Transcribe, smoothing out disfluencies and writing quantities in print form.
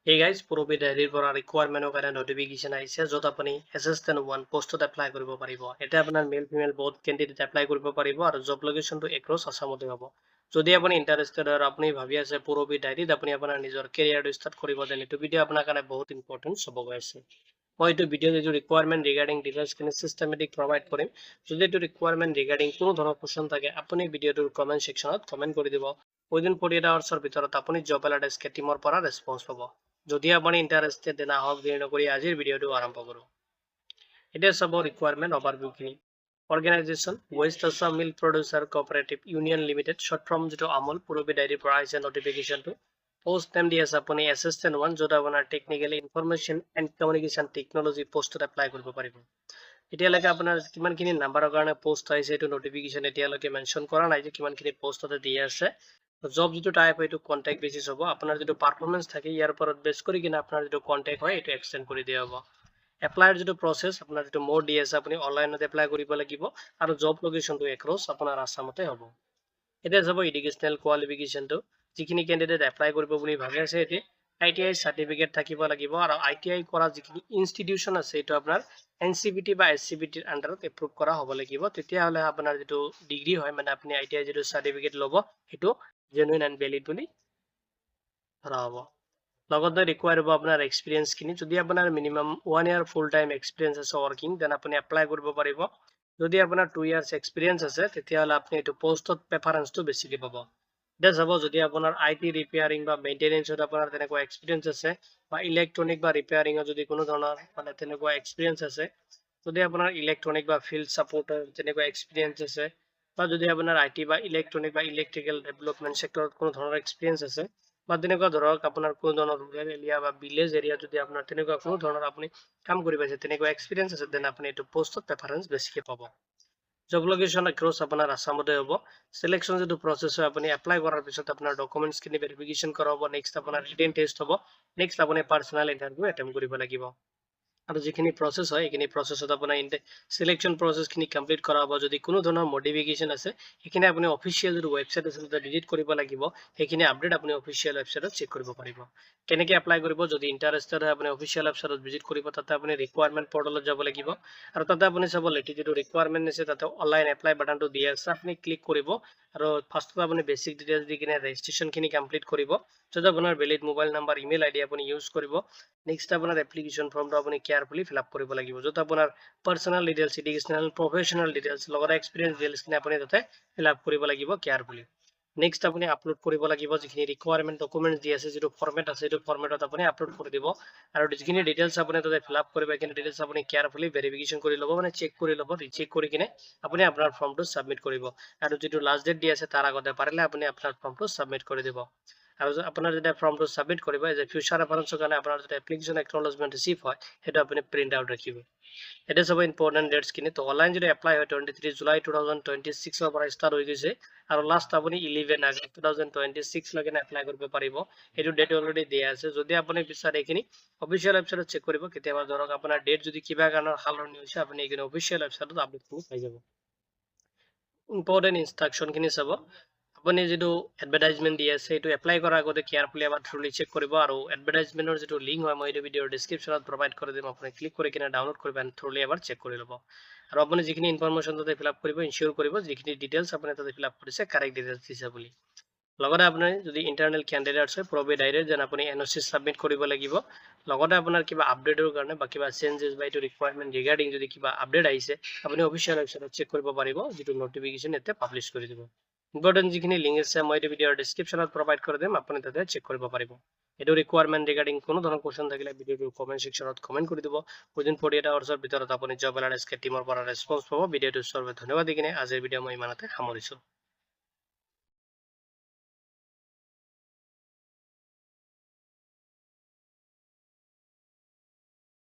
Hey guys, পূৰবী ডায়েৰীৰ পৰা ৰিকুৱাৰমেণ্টৰ কাৰণে নটিফিকেশ্যন আহিছে য'ত আপুনি এছিষ্টেণ্ট 1 পোষ্টত এপ্লাই কৰিব পাৰিব। এতিয়া আপোনাৰ মেল ফিমেল বহুত কেণ্ডিডেট এপ্লাই কৰিব পাৰিব আৰু জব লোকেশ্যনটো এক্ৰছ আছামতে হ'ব। যদি আপুনি ইণ্টাৰেষ্টেড আৰু আপুনি ভাবি আছে পূৰবী ডায়েৰীত আপুনি আপোনাৰ নিজৰ কেৰিয়াৰটো ষ্টাৰ্ট কৰিব যেন এইটো ভিডিঅ' আপোনাৰ কাৰণে বহুত ইম্পৰ্টেণ্ট হ'ব গৈ আছে। মই এইটো ভিডিঅ'ত এইটো ৰিকুৱাৰমেণ্ট ৰিগাৰ্ডিং ডিটেইলছখিনি চিষ্টেমেটিক প্ৰভাইড কৰিম। যদি এইটো ৰিকুৱাৰমেণ্ট ৰিগাৰ্ডিং কোনো ধৰণৰ কুৱেশ্যন থাকে আপুনি ভিডিঅ'টোৰ কমেণ্ট ছেকশ্যনত কমেণ্ট কৰি দিব। উইদিন 48 আৱাৰ্ছৰ ভিতৰত আপুনি জব এলাৰ্ট এছকে টীমৰ পৰা ৰেছপন্স পাব। যদি আপুনি ইণ্টাৰেষ্টেড তেনে আহক দেৰি নকৰি আজিৰ ভিডিঅ'টো আৰম্ভ কৰোঁ। এতিয়া চাব ৰিকুৱাৰমেণ্ট অভাৰভিউখিনি। Organisation West Assam milk producer cooperative union limited short form যিটো আমুল পূৰবী ডায়েৰীৰ পৰা আহিছে নটিফিকেশ্যনটো। পোষ্ট নেম দি আছে আপুনি এছিষ্টেণ্ট 1 য'ত আপোনাৰ technical information and communication technology পোষ্টত এপ্লাই কৰিব পাৰিব। এতিয়ালৈকে আপোনাৰ কিমানখিনি নাম্বাৰৰ কাৰণে পোষ্ট আহিছে এইটো নটিফিকেশ্যন এতিয়ালৈকে মেনশ্যন কৰা নাই যে কিমানখিনি পোষ্টতে দি আছে। জব যিটো টাইপ এইটো কণ্টেক্ট বেচিছ হ'ব। আপোনাৰ যিটো পাৰফৰ্মেঞ্চ থাকে ইয়াৰ ওপৰত বেছ কৰি কিনে আপোনাৰ যিটো কণ্টেক্ট হয় এইটো এক্সটেণ্ড কৰি দিয়া হ'ব। এপ্লাইৰ যিটো প্ৰচেছ আপোনাৰ যিটো মোড দি আছে আপুনি অনলাইনত এপ্লাই কৰিব লাগিব আৰু জব লোকেশ্যনটো এক্ৰছ আপোনাৰ আছামতে হ'ব। এতিয়া যাব এডুকেশ্যনেল কোৱালিফিকেশ্যনটো। যিখিনি কেণ্ডিডেট এপ্লাই কৰিব বুলি ভাবি আছে এতিয়া ITI চাৰ্টিফিকেট থাকিব লাগিব আৰু ITI কৰা যিখিনি ইনষ্টিটিউশ্যন আছে এইটো আপোনাৰ NCVT বা SCVTৰ আণ্ডাৰত এপ্ৰুভ কৰা হ'ব লাগিব। তেতিয়াহ'লে আপোনাৰ যিটো ডিগ্ৰী হয় মানে আপুনি ITI যিটো চাৰ্টিফিকেট ল'ব সেইটো জেনুইন এণ্ড ভেলিড বুলি ধৰা হ'ব। লগতে ৰিকুৱায়াৰ হ'ব আপোনাৰ এক্সপিৰিয়েঞ্চখিনি। যদি আপোনাৰ minimum 1 year full time experience আছে ৱৰ্কিং দেন আপুনি এপ্লাই কৰিব পাৰিব। যদি আপোনাৰ 2 years এক্সপিৰিয়েঞ্চ আছে তেতিয়াহ'লে আপুনি এইটো পোষ্টত প্ৰেফাৰেঞ্চটো বেছিকৈ পাব। এতিয়া চাব যদি আপোনাৰ IT ৰিপেয়াৰিং বা মেইনটেনেঞ্চত আপোনাৰ তেনেকুৱা এক্সপিৰিয়েঞ্চ আছে বা ইলেক্ট্ৰনিক বা ৰিপেয়াৰিঙৰ যদি কোনো ধৰণৰ মানে তেনেকুৱা এক্সপিৰিয়েঞ্চ আছে। যদি আপোনাৰ ইলেক্ট্ৰনিক বা ফিল্ড ছাপৰ্টাৰ তেনেকুৱা এক্সপিৰিয়েঞ্চ আছে বা যদি আপোনাৰ IT বা ইলেক্ট্ৰনিক বা ইলেক্ট্ৰিকেল ডেভেলপমেণ্ট ছেক্টৰত কোনো ধৰণৰ এক্সপিৰিয়েঞ্চ আছে বা তেনেকুৱা ধৰক আপোনাৰ কোনো ধৰণৰ ৰুৰেল এৰিয়া বা ভিলেজ এৰিয়া যদি আপোনাৰ তেনেকুৱা কোনো ধৰণৰ আপুনি কাম কৰি পাইছে তেনেকুৱা এক্সপিৰিয়েঞ্চ আছে দেন আপুনি এইটো পোষ্টত প্ৰেফাৰেঞ্চ বেছিকৈ পাব। জব লোকেশ্যন এক্ৰছ আপোনাৰ আছামতে হ'ব। চিলেকশ্যন যিটো প্ৰচেছ হয় আপুনি এপ্লাই কৰাৰ পিছত আপোনাৰ ডকুমেণ্টছখিনি ভেৰিফিকেশ্যন কৰা হ'ব। নেক্সট আপোনাৰ ৰিটেন টেষ্ট হ'ব। নেক্সট আপুনি পাৰ্চনেল ইণ্টাৰভিউ এটেম্প কৰিব লাগিব। আৰু যিখিনি প্ৰচেছ হয় সেইখিনি প্ৰচেছত আপোনাৰ চিলেকশ্যন প্ৰচেছখিনি কমপ্লিট কৰা হ'ব। যদি কোনো ধৰণৰ মডিফিকেশ্যন আছে সেইখিনি আপুনি অফিচিয়েল যিটো ৱেবছাইট আছে তাতে ভিজিট কৰিব লাগিব। সেইখিনি আপডেট আপুনি অফিচিয়েল ৱেবছাইটত চেক কৰিব পাৰিব। কেনেকৈ এপ্লাই কৰিব যদি ইণ্টাৰেষ্টেড হয় আপুনি অফিচিয়েল ৱেবছাইটত ভিজিট কৰিব তাতে আপুনি ৰিকুৱাৰমেণ্ট পৰ্টেলত যাব লাগিব আৰু তাতে আপুনি চাব লেটেষ্ট যিটো ৰিকুৱাৰমেণ্ট আছে তাতে অনলাইন এপ্লাই বাটনটো দিয়া আছে আপুনি ক্লিক কৰিব আৰু ফাৰ্ষ্টত আপুনি বেছিক ডিটেইলছ দি কিনে ৰেজিষ্ট্ৰেশ্যনখিনি কমপ্লিট কৰিব। য'ত আপোনাৰ valid mobile number email ID আপুনি ইউজ কৰিব। নেক্সট আপোনাৰ এপ্লিকেশ্যন ফৰ্মটো আপুনি কেয়াৰফুলি ফিল আপ কৰিব লাগিব য'ত আপোনাৰ personal details educational professional details লগতে এক্সপিৰিয়েঞ্চ ডিটেইলছখিনি আপুনি তাতে ফিল আপ কৰিব লাগিব কেয়াৰফুলি। নেক্সট আপুনি আপলোড কৰিব লাগিব যিখিনি ৰিকুৱাৰমেণ্ট ডকুমেণ্টছ দি আছে যিটো ফৰ্মেট আছে সেইটো ফৰ্মেটত আপুনি আপলোড কৰি দিব আৰু যিখিনি ডিটেইলছ আপুনি তাতে ফিল আপ কৰিব সেইখিনি ডিটেইলছ আপুনি কেয়াৰফুলি ভেৰিফিকেশ্যন কৰি ল'ব মানে চেক কৰি ল'ব। ৰিচেক কৰি কিনে আপুনি আপোনাৰ ফৰ্মটো ছাবমিট কৰিব আৰু যিটো লাষ্ট ডেট দি আছে তাৰ আগতে পাৰিলে আপুনি আপোনাৰ ফৰ্মটো ছাবমিট কৰি দিব। আৰু আপোনাৰ যেতিয়া ফৰ্মটো ছাবমিট কৰিব যে ফিউচাৰ ৰেফাৰেঞ্চৰ কাৰণে আপোনাৰ যেতিয়া এপ্লিকেশ্যন একনলেজমেণ্ট ৰিচিভ হয় সেইটো আপুনি প্ৰিণ্ট আউট ৰাখিব। এতিয়া চাব ইম্পৰ্টেণ্ট ডেটছখিনি তো অনলাইন যদি এপ্লাই হয় 23 জুলাই 2026 পৰা ষ্টাৰ্ট হৈ গৈছে আৰু লাষ্ট আপুনি 11 আগষ্ট 2026 লৈকে এপ্লাই কৰিব পাৰিব। সেইটো ডেট অলৰেডি দিয়া আছে। যদি আপুনি বিচাৰে এইখিনি অফিচিয়েল ৱেবছাইটত চেক কৰিব। কেতিয়াবা ধৰক আপোনাৰ ডেট যদি কিবা কাৰণৰ সলনি হৈছে আপুনি এইখিনি অফিচিয়েল ৱেবছাইটত আপডেটখিনি পাই যাব। ইম্পৰ্টেণ্ট ইনষ্ট্ৰাকশ্যনখিনি চাব। আপুনি যিটো এডভাৰটাইজমেণ্ট দি আছে সেইটো এপ্লাই কৰাৰ আগতে কেয়াৰফুলি এবাৰ থ্ৰুলি চেক কৰিব আৰু এডভাৰটাইজমেণ্টৰ যিটো লিংক হয় মই এইটো ভিডিঅ'ৰ ডিছক্ৰিপশ্যনত প্ৰভাইড কৰি দিম। আপুনি ক্লিক কৰি কিনে ডাউনলোড কৰিব এণ্ড থ্ৰুলি এবাৰ চেক কৰি ল'ব আৰু আপুনি যিখিনি ইনফৰমেশ্যন তাতে ফিল আপ কৰিব ইনচিয়'ৰ কৰিব যিখিনি ডিটেইলছ আপুনি তাতে ফিল আপ কৰিছে কাৰেক্ট ডিটেইলছ দিছে বুলি। লগতে আপুনি যদি ইণ্টাৰনেল কেণ্ডিডেটছ হয় পূৰবী ডায়েৰীত যেন আপুনি NOC ছাবমিট কৰিব লাগিব। লগতে আপোনাৰ কিবা আপডেটৰ কাৰণে বা কিবা চেঞ্জেছ বা এইটো ৰিকুৱাৰমেণ্ট ৰিগাৰ্ডিং যদি কিবা আপডেট আহিছে আপুনি অফিচিয়েল ৱেবছাইটত চেক কৰিব পাৰিব যিটো নটিফিকেশ্যন ইয়াতে পাব্লিছ কৰি দিব। ইম্পৰ্টেণ্ট যিখিনি লিংক আছে মই এইটো ভিডিঅ'ৰ ডিছক্ৰিপশ্যনত প্ৰভাইড কৰি দিম আপুনি তাতে চেক কৰিব পাৰিব। এইটো ৰিকুৱাৰমেণ্ট ৰিগাৰ্ডিং কোনো ধৰণৰ কুৱেশ্যন থাকিলে ভিডিঅ'টোৰ কমেণ্ট ছেকশ্যনত কমেণ্ট কৰি দিব। উইদিন 48 আৱাৰ্ছৰ ভিতৰত আপুনি জব এলাৰ্ট এছকে টীমৰ পৰা ৰেছপন্স পাব। ভিডিঅ'টো চোৱাৰ বাবে ধন্যবাদ দি কিনে আজিৰ ভিডিঅ' মই ইমানতে সামৰিছোঁ।